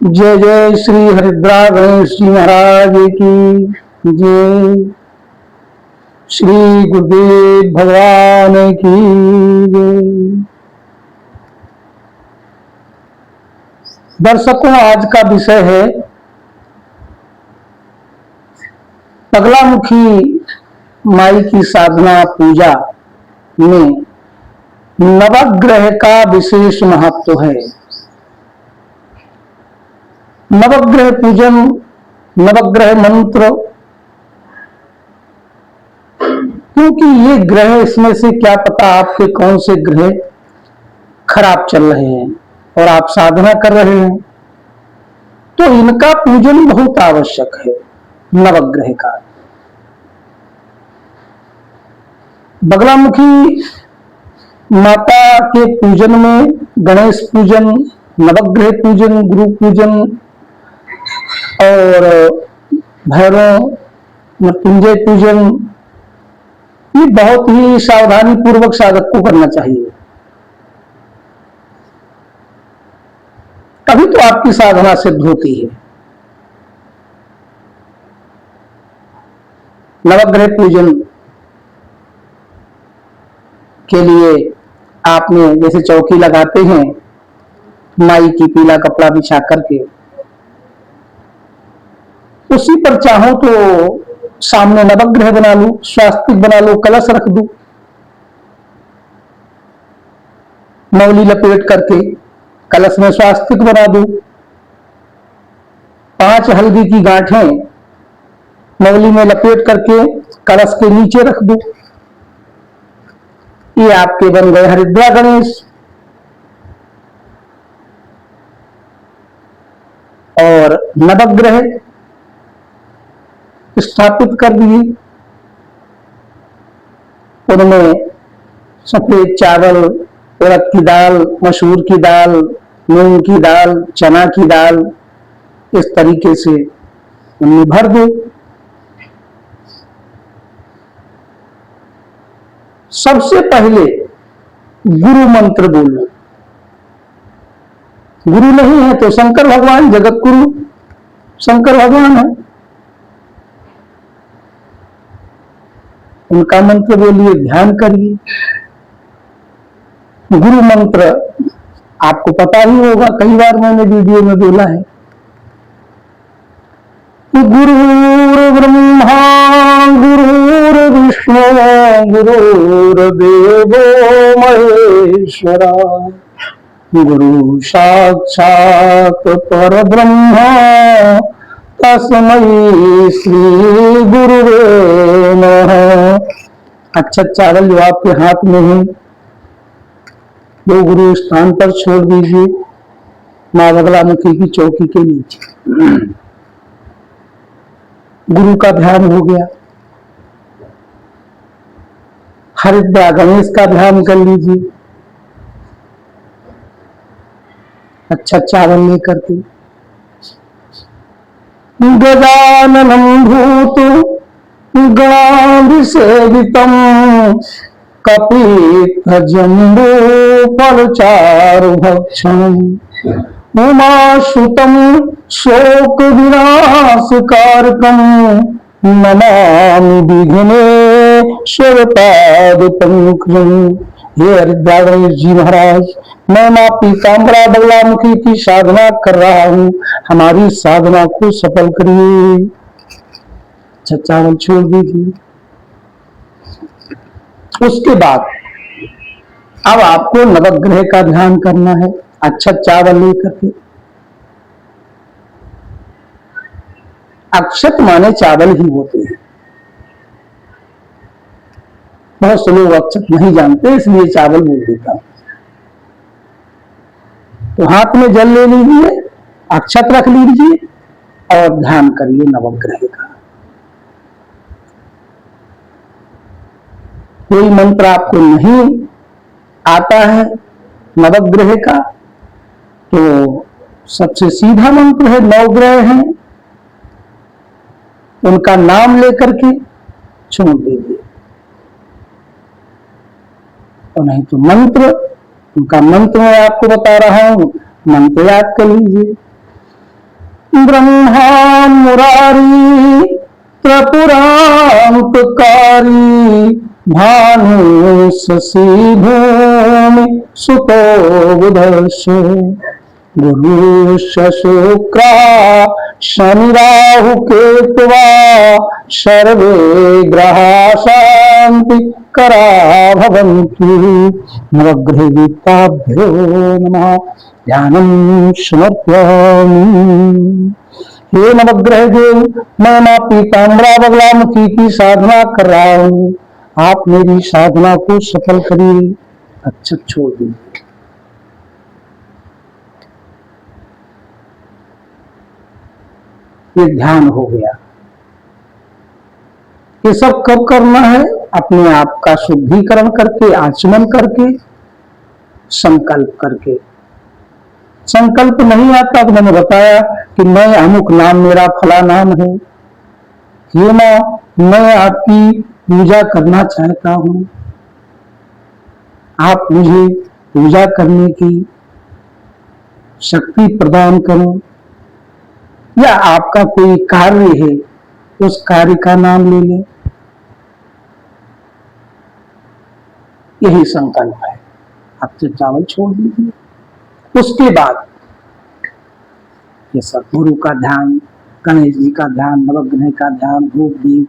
जय जय श्री हरिद्रा गणेश जी महाराज की जय। श्री गुरुदेव भगवान की जय। दर्शकों, आज का विषय है बगलामुखी माई की साधना पूजा में नवग्रह का विशेष महत्व है। नवग्रह पूजन, नवग्रह मंत्र, क्योंकि ये ग्रह, इसमें से क्या पता आपके कौन से ग्रह खराब चल रहे हैं और आप साधना कर रहे हैं, तो इनका पूजन बहुत आवश्यक है। नवग्रह का बगलामुखी माता के पूजन में गणेश पूजन, नवग्रह पूजन, गुरु पूजन और भैरव मृत्युंजय पूजन, ये बहुत ही सावधानी पूर्वक साधक को करना चाहिए, तभी तो आपकी साधना सिद्ध होती है। नवग्रह पूजन के लिए आपने जैसे चौकी लगाते हैं माई की पीला कपड़ा बिछा करके, उसी पर चाहो तो सामने नवग्रह बना लो, स्वास्तिक बना लो, कलश रख दो, मौली लपेट करके कलश में स्वास्तिक बना दो, 5 हल्दी की गांठें मौली में लपेट करके कलश के नीचे रख दो। ये आपके बन गए हरिद्रा गणेश। और नवग्रह स्थापित कर दिए, उनमें सफेद चावल, उड़द की दाल, मसूर की दाल, मूंग की दाल, चना की दाल, इस तरीके से उनमें भर दो। सबसे पहले गुरु मंत्र बोलो। गुरु नहीं है तो शंकर भगवान, जगत गुरु शंकर भगवान है, उनका मंत्र बोलिए, ध्यान करिए। गुरु मंत्र आपको पता ही होगा, कई बार मैंने वीडियो में बोला है। गुरुर्ब्रह्मा गुरुर्विष्णु गुरुर्देवो महेश्वरा, गुरु साक्षात परब्रह्म तस्मै श्री गुरुवे नमः। अच्छा चावल जो आपके हाथ में है वो गुरु स्थान पर छोड़ दीजिए, मां बगलामुखी की चौकी के नीचे। गुरु का ध्यान हो गया। हरिद्रा गणेश का ध्यान कर लीजिए। अच्छा चावल लेकर के गजाननं भूत गणाभिसेवितं कपित्थ जम्बो फलचारुभक्षणम् उमाश्रुतं शोक विनाशकारकं नमामि विघ्नेश्वर पाद पंकजं। हे हरिद्रा गणेश जी महाराज, मैं मां पीतांबरा बगलामुखी की साधना कर रहा हूँ, हमारी साधना को सफल करिए। अच्छा चावल छोड़ दीजिए। उसके बाद अब आपको नवग्रह का ध्यान करना है। अच्छा चावल लेकर के, अक्षत माने चावल ही होते हैं, बहुत से लोग अक्षत नहीं जानते, इसलिए चावल बोल देता हूं। तो हाथ में जल ले लीजिए, अक्षत रख लीजिए और ध्यान करिए नवग्रह का। कोई मंत्र आपको नहीं आता है नवग्रह का, तो सबसे सीधा मंत्र है, 9 ग्रह हैं, उनका नाम लेकर के छोड़ दीजिए। और नहीं तो मंत्र, उनका मंत्र मैं आपको बता रहा हूं, मंत्र याद कर लीजिए। ब्रह्मा मुरारी त्रिपुरांतकारी भानु शशि भूमि सुतो बुधर्ष गुरु शुक्रा शनि राहु केतुवा सर्वे ग्रहा शांति करा भवन्तु। नवग्रहदीपाभ्यो नमः। ध्यानं समर्पयामि। हे नवग्रह देव, मैं मां पीताम्बरा बगलामुखी की साधना कर रहा हूँ, आप मेरी साधना को सफल करिए। अक्षत छोड़ दीजिए। ये ध्यान हो गया। ये सब कब करना है? अपने आप का शुद्धिकरण करके, आचमन करके, संकल्प करके। संकल्प नहीं आता तो मैंने बताया कि मैं अमुक नाम, मेरा फला नाम है, ये मैं आपकी पूजा करना चाहता हूं, आप मुझे पूजा करने की शक्ति प्रदान करें, या आपका कोई कार्य है उस कार्य का नाम ले लें। यही संकल्प है। आपसे चावल छोड़ दीजिए। उसके बाद ये सब गुरु का ध्यान, गणेश जी का ध्यान, नवग्रह का ध्यान, धूप दीप,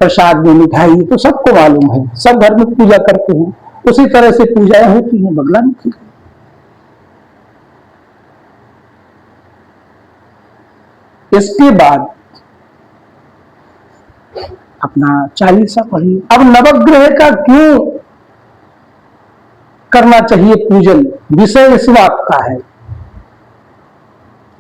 प्रसाद में मिठाई, तो सबको मालूम है, सब घर में पूजा करते हैं। उसी तरह से पूजाएं होती हैं बगलामुखी। इसके बाद अपना चालीसा पढ़िए। अब नवग्रह का क्यों करना चाहिए पूजन? विषय इस बात का है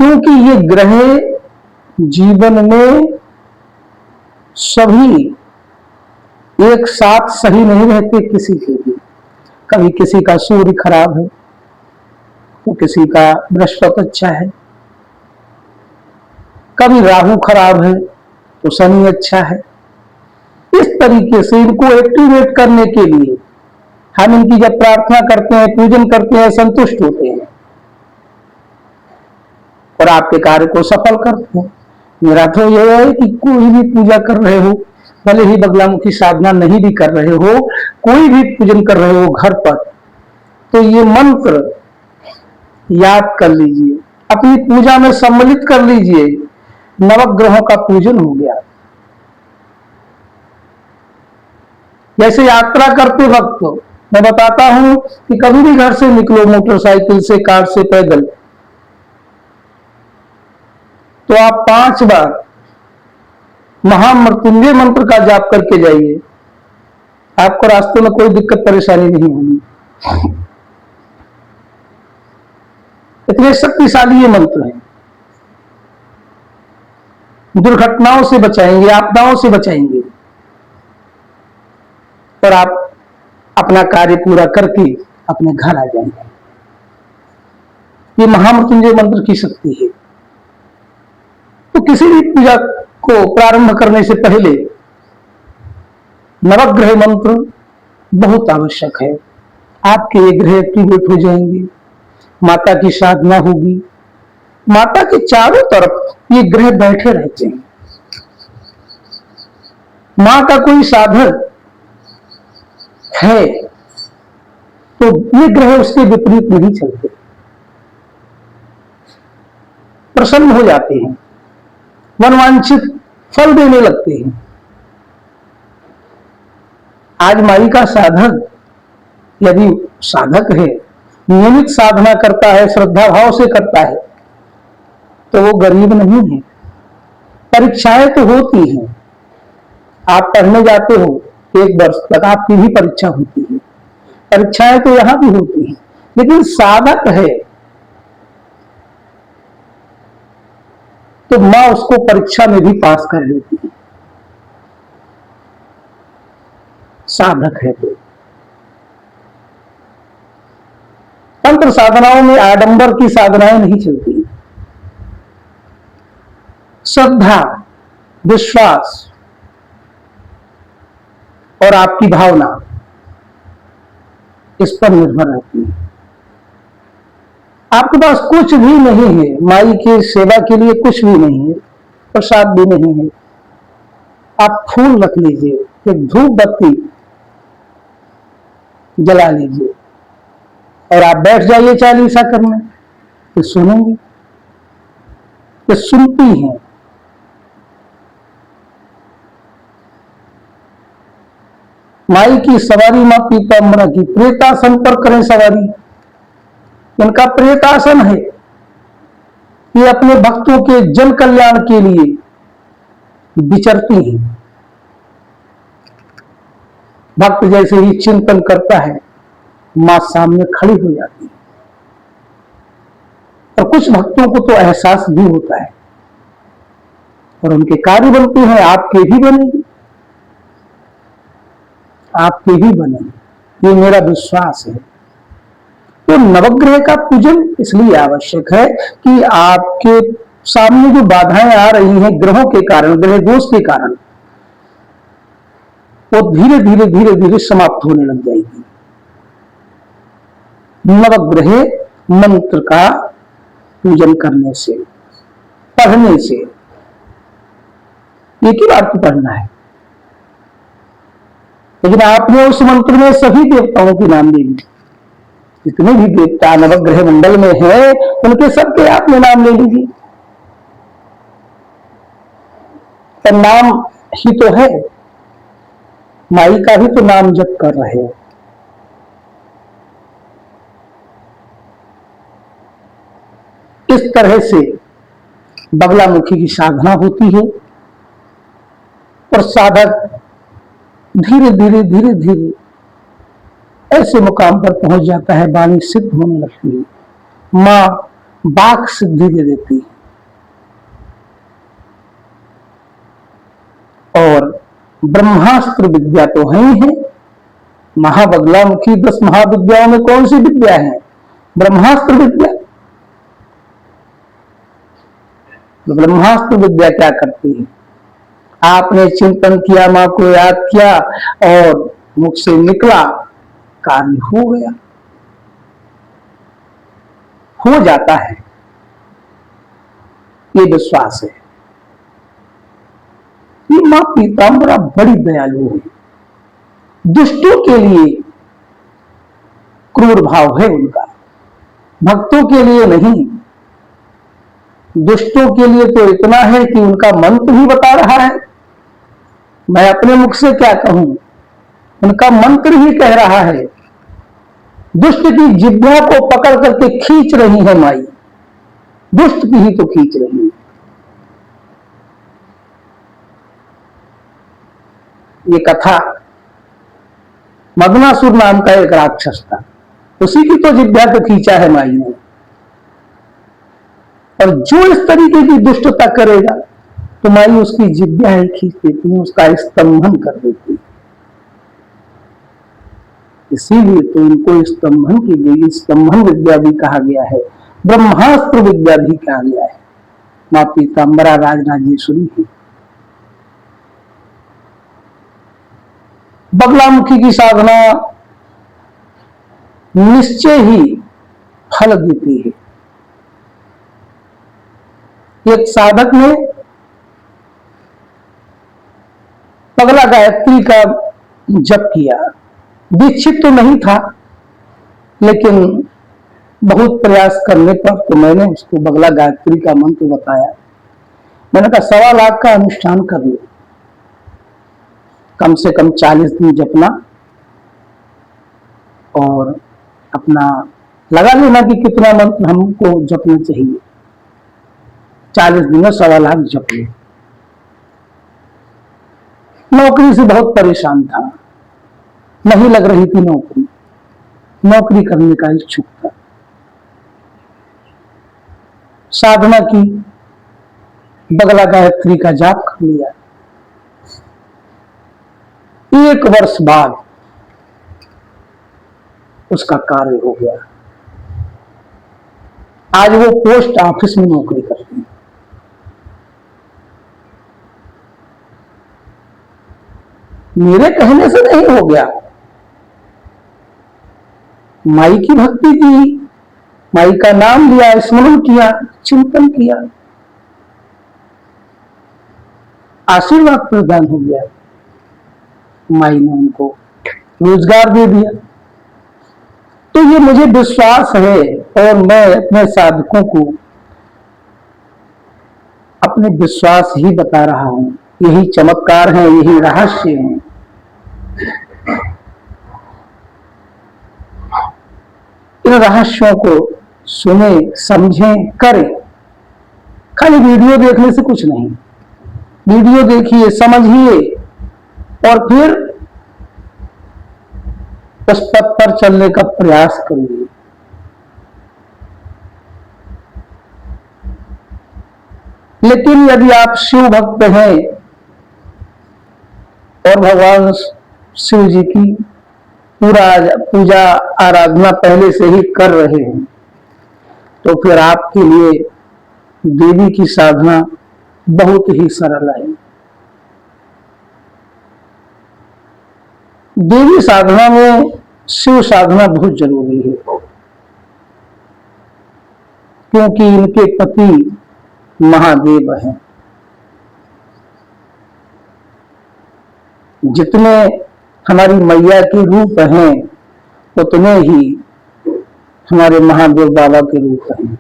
क्योंकि ये ग्रह जीवन में सभी एक साथ सही नहीं रहते किसी के भी। कभी किसी का सूर्य खराब है तो किसी का बृहस्पति अच्छा है, कभी राहु खराब है तो शनि अच्छा है। इस तरीके से इनको एक्टिवेट करने के लिए हम इनकी जब प्रार्थना करते हैं, पूजन करते हैं, संतुष्ट होते हैं और आपके कार्य को सफल करते हैं। मेरा तो यह है कि कोई भी पूजा कर रहे हो, भले ही बगलामुखी साधना नहीं भी कर रहे हो, कोई भी पूजन कर रहे हो घर पर, तो ये मंत्र याद कर लीजिए, अपनी पूजा में सम्मिलित कर लीजिए। नवग्रहों का पूजन हो गया। जैसे यात्रा करते वक्त मैं बताता हूं कि कभी भी घर से निकलो, मोटरसाइकिल से, कार से, पैदल, तो आप 5 बार महामृत्युंजय मंत्र का जाप करके जाइए। आपको रास्ते में कोई दिक्कत परेशानी नहीं होगी। इतने शक्तिशाली ये मंत्र हैं, दुर्घटनाओं से बचाएंगे, आपदाओं से बचाएंगे और आप अपना कार्य पूरा करके अपने घर आ जाएंगे। ये महामृत्युंजय मंत्र की शक्ति है। तो किसी भी पूजा को प्रारंभ करने से पहले नवग्रह मंत्र बहुत आवश्यक है। आपके ये ग्रह एक्टिवेट हो जाएंगे, माता की साधना होगी। माता के चारों तरफ ये ग्रह बैठे रहते हैं। मां का कोई साधक है तो ये ग्रह उसके विपरीत नहीं चलते, प्रसन्न हो जाते हैं, मनवांछित फल देने लगते हैं। आज माई का साधक यदि साधक है, नियमित साधना करता है, श्रद्धा भाव से करता है, तो वो गरीब नहीं है। परीक्षाएं तो होती हैं, आप पढ़ने जाते हो 1 वर्ष तक आपकी भी परीक्षा होती है, परीक्षाएं तो यहां भी होती हैं, लेकिन साधक है तो मां उसको परीक्षा में भी पास कर देती है। साधक है तो तंत्र साधनाओं में आडंबर की साधनाएं नहीं चलती। श्रद्धा, विश्वास और आपकी भावना इस पर निर्भर रहती है। आपके पास कुछ भी नहीं है, माई की सेवा के लिए कुछ भी नहीं है, प्रसाद भी नहीं है, आप फूल रख लीजिए, एक धूप बत्ती जला लीजिए और आप बैठ जाइए चालीसा करने, तो सुनेंगे, तो सुनती हैं। माई की सवारी मां पीताम्बरा की, प्रेतासन पर करें सवारी। इनका प्रेतासन है, ये अपने भक्तों के जन कल्याण के लिए विचरती हैं। भक्त जैसे ही चिंतन करता है, मां सामने खड़ी हो जाती है। और कुछ भक्तों को तो एहसास भी होता है और उनके कार्य बनते हैं, आपके भी बनेगी, आपके भी बनेगी, ये मेरा विश्वास है। तो नवग्रह का पूजन इसलिए आवश्यक है कि आपके सामने जो बाधाएं आ रही हैं ग्रहों के कारण, ग्रह दोष के कारण, वो धीरे धीरे धीरे धीरे समाप्त होने लग जाएगी। नवग्रह मंत्र का पूजन करने से, पढ़ने से, एक ही बार तो पढ़ना है, लेकिन आपने उस मंत्र में सभी देवताओं के नाम ले लिए, जितने भी देवता नवग्रह मंडल में हैं उनके सबके आपने नाम ले लीजिए। तो नाम ही तो है, माई का भी तो नाम जप कर रहे हो। इस तरह से बगलामुखी की साधना होती है और साधक धीरे धीरे धीरे धीरे ऐसे मुकाम पर पहुंच जाता है, वाणी सिद्ध होने लगती है, मां वाक सिद्धि दे देती है। और ब्रह्मास्त्र विद्या तो है ही है, महाबगलामुखी 10 महाविद्याओं में कौन सी विद्या है? ब्रह्मास्त्र विद्या। तो ब्रह्मास्त्र विद्या क्या करती है? आपने चिंतन किया, मां को याद किया और मुख से निकला, कार्य हो गया, हो जाता है, ये विश्वास है। ये मां पीताम्बरा बड़ी दयालु है, दुष्टों के लिए क्रूर भाव है उनका, भक्तों के लिए नहीं। दुष्टों के लिए तो इतना है कि उनका मंत्र ही बता रहा है, मैं अपने मुख से क्या कहूं, उनका मंत्र ही कह रहा है। दुष्ट की जिह्वा को पकड़ करके खींच रही है माई, दुष्ट की ही तो खींच रही है। ये कथा, मदनासुर नाम का एक राक्षस था, उसी की तो जिह्वा को खींचा है माई ने। और जो इस तरीके की दुष्टता करेगा तो माई उसकी जिह्वा ही खींच देती है, उसका स्तंभन कर देती है। इसीलिए तो इनको स्तंभन की गई, स्तंभन विद्या भी कहा गया है, ब्रह्मास्त्र विद्या भी कहा गया है। मां पीताम्बरा राजराजेश्वरी है। बगलामुखी की साधना निश्चय ही फल देती है। एक साधक ने बगला गायत्री का जप किया, दीक्षित तो नहीं था, लेकिन बहुत प्रयास करने पर तो मैंने उसको बगला गायत्री का मंत्र बताया। मैंने कहा 1.25 लाख का अनुष्ठान कर लो, कम से कम 40 दिन जपना और अपना लगा लेना कि कितना मंत्र हमको जपना चाहिए। 40 दिन में 1.25 लाख जप ले। नौकरी से बहुत परेशान था, नहीं लग रही थी नौकरी, नौकरी करने का इच्छुक था। साधना की, बगला गायत्री का जाप कर लिया। 1 वर्ष बाद उसका कार्य हो गया। आज वो पोस्ट ऑफिस में नौकरी करती है। मेरे कहने से नहीं हो गया, माई की भक्ति की माई का नाम लिया, स्मरण किया, चिंतन किया, आशीर्वाद प्रदान हो गया। माई ने उनको रोजगार दे दिया। तो ये मुझे विश्वास है और मैं अपने साधकों को अपने विश्वास ही बता रहा हूं। यही चमत्कार है, यही रहस्य है। इन रहस्यों को सुने, समझें, करें। खाली वीडियो देखने से कुछ नहीं। वीडियो देखिए, समझिए और फिर उस पथ पर चलने का प्रयास करिए। लेकिन यदि आप शिव भक्त हैं और भगवान शिव जी की पूजा आराधना पहले से ही कर रहे हैं, तो फिर आपके लिए देवी की साधना बहुत ही सरल है। देवी साधना में शिव साधना बहुत जरूरी है, क्योंकि इनके पति महादेव हैं। जितने हमारी मैया के रूप हैं, उतने ही हमारे महादेव बाबा के रूप हैं,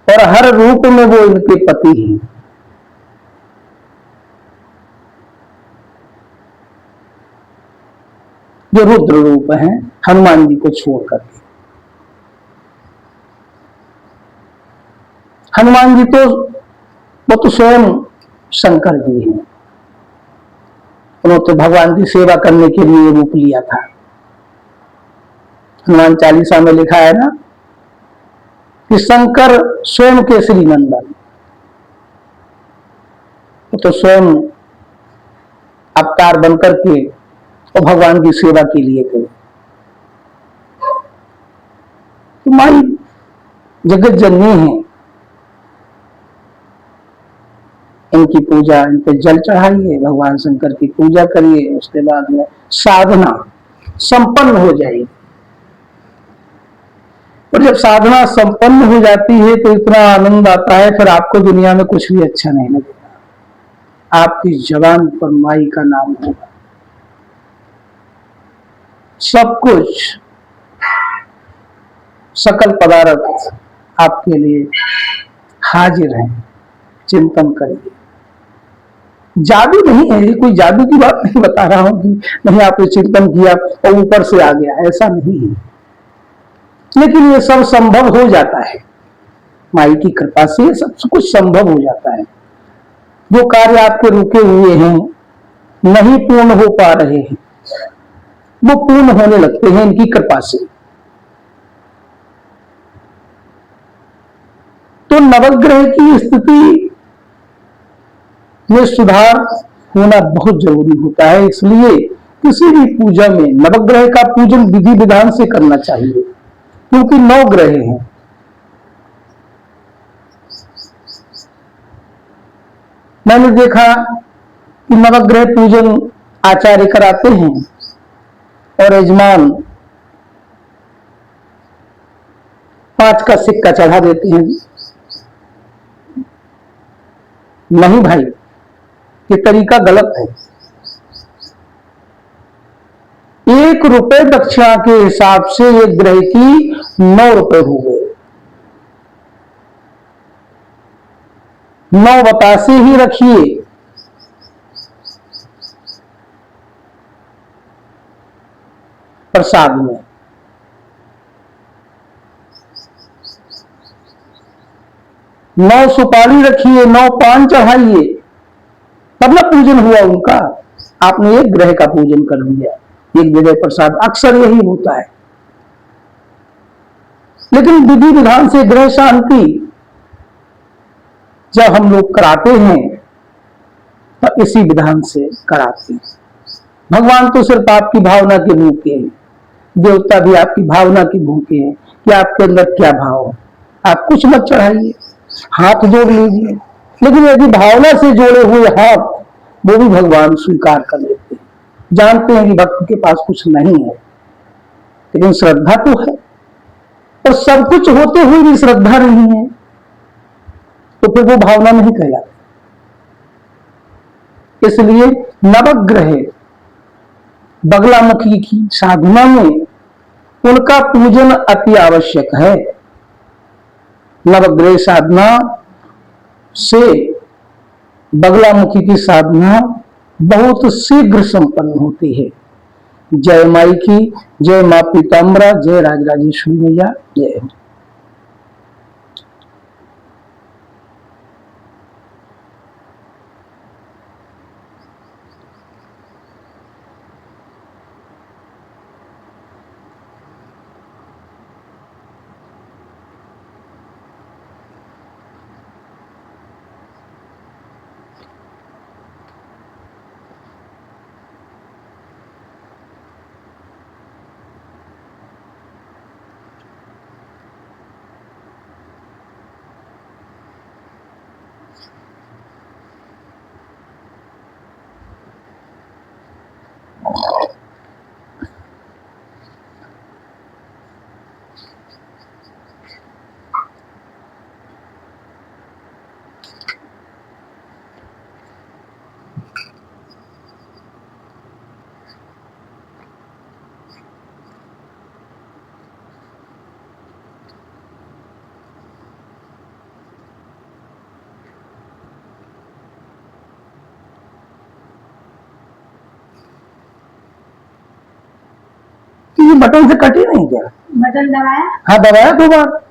और हर रूप में वो इनके पति हैं। जो रुद्र रूप हैं, हनुमान जी को छोड़कर के। हनुमान जी वो तो स्वयं शंकर जी हैं। उन्होंने तो भगवान की सेवा करने के लिए रूप लिया था। हनुमान चालीसा में लिखा है ना कि शंकर स्वयं केसरी नंदन, तो स्वयं अवतार बनकर के और भगवान की सेवा के लिए गए। तो माई जगत जननी है, इनकी पूजा, इन पे जल चढ़ाइए, भगवान शंकर की पूजा करिए, उसके बाद में साधना संपन्न हो जाएगी। और जब साधना संपन्न हो जाती है तो इतना आनंद आता है, फिर आपको दुनिया में कुछ भी अच्छा नहीं लगेगा। आपकी जबान पर माई का नाम होगा। सब कुछ, सकल पदार्थ आपके लिए हाजिर है। चिंतन करिए। जादू नहीं है, कोई जादू की बात नहीं बता रहा हूं कि नहीं आपने चिंतन किया और ऊपर से आ गया, ऐसा नहीं है। लेकिन ये सब संभव हो जाता है, माई की कृपा से सब कुछ संभव हो जाता है। जो कार्य आपके रुके हुए हैं, नहीं पूर्ण हो पा रहे हैं, वो पूर्ण होने लगते हैं इनकी कृपा से। तो नवग्रह की स्थिति में सुधार होना बहुत जरूरी होता है। इसलिए किसी भी पूजा में नवग्रह का पूजन विधि विधान से करना चाहिए, क्योंकि 9 ग्रह हैं। मैंने देखा कि नवग्रह पूजन आचार्य कराते हैं और यजमान 5 का सिक्का चढ़ा देते हैं। नहीं भाई, ये तरीका गलत है। 1 रुपए दक्षिणा के हिसाब से एक ग्रह की 9 रुपए हो गए। 9 बतासे ही रखिए, प्रसाद में। नौ सुपारी रखिए, 9 पान चढ़ाइए, तब ना पूजन हुआ उनका। आपने एक ग्रह का पूजन कर दिया, एक जगह प्रसाद। अक्सर यही होता है। लेकिन विधि विधान से ग्रह शांति जब हम लोग कराते हैं तो इसी विधान से कराते हैं। भगवान तो सिर्फ आपकी भावना के भूखे हैं, देवता भी आपकी भावना की भूखे हैं कि आपके अंदर क्या भाव है। आप कुछ मत चढ़ाइए, हाथ जोड़ लीजिए, लेकिन यदि भावना से जोड़े हुए हाथ वो भी भगवान स्वीकार कर लेते हैं। जानते हैं कि भक्त के पास कुछ नहीं है, लेकिन श्रद्धा तो है। और सब कुछ होते हुए भी श्रद्धा नहीं है तो फिर वो भावना नहीं कहलाती। इसलिए नवग्रह बगलामुखी की साधना में उनका पूजन अति आवश्यक है। नवग्रह साधना से बगलामुखी की साधना बहुत शीघ्र संपन्न होती है। जय माई की, जय मां पीताम्बरा, जय राजराजेश्वरी मैया, जय। ये बटन से कटी नहीं क्या? बटन दबाया? हाँ दबाया 2 बार।